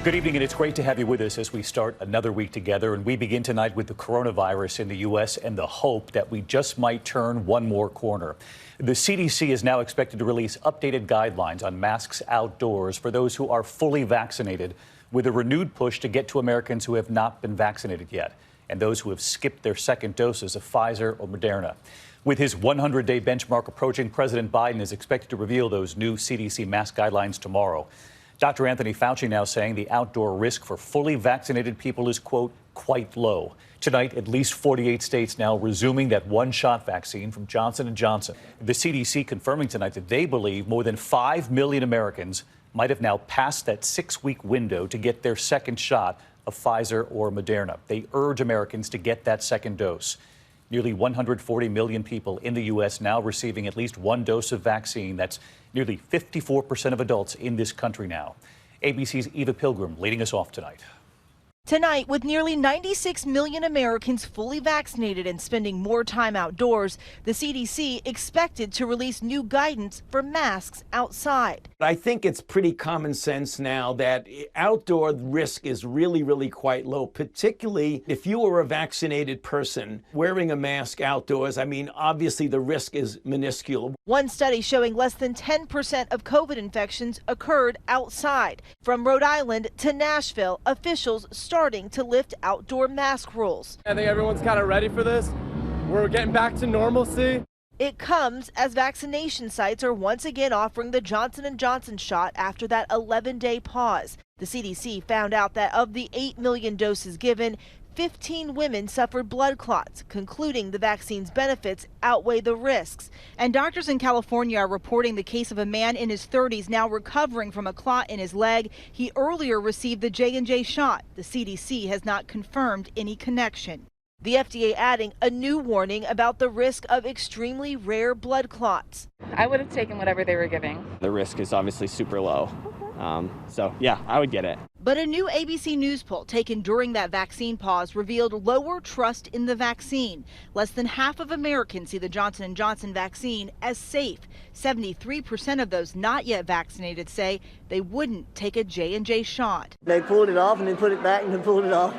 Good evening, and it's great to have you with us as we start another week together. And we begin tonight with the coronavirus in the U.S. and the hope that we just might turn one more corner. The CDC is now expected to release updated guidelines on masks outdoors for those who are fully vaccinated, with a renewed push to get to Americans who have not been vaccinated yet and those who have skipped their second doses of Pfizer or Moderna. With his 100-day benchmark approaching, President Biden is expected to reveal those new CDC mask guidelines tomorrow. Dr. Anthony Fauci now saying the outdoor risk for fully vaccinated people is, quote, quite low. Tonight, at least 48 states now resuming that one-shot vaccine from Johnson & Johnson. The CDC confirming tonight that they believe more than 5 million Americans might have now passed that 6-week window to get their second shot of Pfizer or Moderna. They urge Americans to get that second dose. Nearly 140 million people in the U.S. now receiving at least one dose of vaccine. That's nearly 54% of adults in this country now. ABC's Eva Pilgrim leading us off tonight. Tonight, with nearly 96 million Americans fully vaccinated and spending more time outdoors, the CDC expected to release new guidance for masks outside. I think it's pretty common sense now that outdoor risk is really quite low, particularly if you are a vaccinated person wearing a mask outdoors. I mean, obviously the risk is minuscule. One study showing less than 10% of COVID infections occurred outside. From Rhode Island to Nashville, officials starting to lift outdoor mask rules. I think everyone's kind of ready for this. We're getting back to normalcy. It comes as vaccination sites are once again offering the Johnson & Johnson shot after that 11-day pause. The CDC found out that of the 8 million doses given, 15 women suffered blood clots, concluding the vaccine's benefits outweigh the risks. And doctors in California are reporting the case of a man in his 30s now recovering from a clot in his leg. He earlier received the J&J shot. The CDC has not confirmed any connection. The FDA adding a new warning about the risk of extremely rare blood clots. I would have taken whatever they were giving. The risk is obviously super low. So yeah, I would get it. But a new ABC News poll taken during that vaccine pause revealed lower trust in the vaccine. Less than half of Americans see the Johnson & Johnson vaccine as safe. 73% of those not yet vaccinated say they wouldn't take a J&J shot. They pulled it off and then put it back and then pulled it off.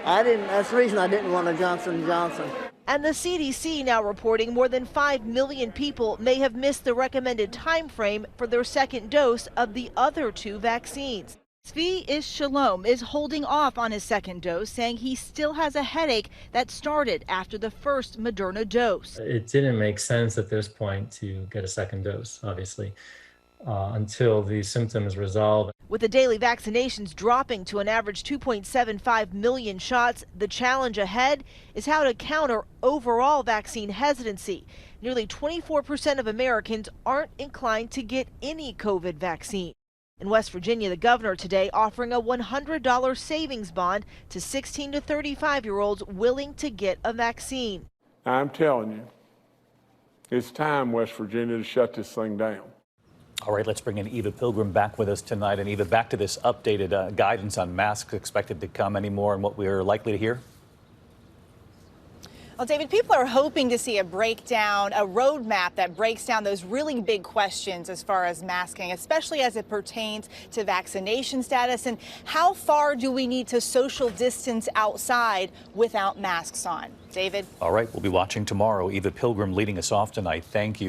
That's the reason I didn't want a Johnson & Johnson. And the CDC now reporting more than 5 million people may have missed the recommended time frame for their second dose of the other two vaccines. Zvi Shalom is holding off on his second dose, saying he still has a headache that started after the first Moderna dose. It didn't make sense at this point to get a second dose, obviously, until the symptoms resolve. With the daily vaccinations dropping to an average 2.75 million shots, the challenge ahead is how to counter overall vaccine hesitancy. Nearly 24% of Americans aren't inclined to get any COVID vaccine. In West Virginia, the governor today offering a $100 savings bond to 16 to 35-year-olds willing to get a vaccine. I'm telling you, it's time, West Virginia, to shut this thing down. All right, let's bring in Eva Pilgrim back with us tonight. And Eva, back to this updated guidance on masks expected to come anymore and what we're likely to hear. Well, David, people are hoping to see a breakdown, a roadmap that breaks down those really big questions as far as masking, especially as it pertains to vaccination status and how far do we need to social distance outside without masks on. David? All right, we'll be watching tomorrow. Eva Pilgrim leading us off tonight. Thank you.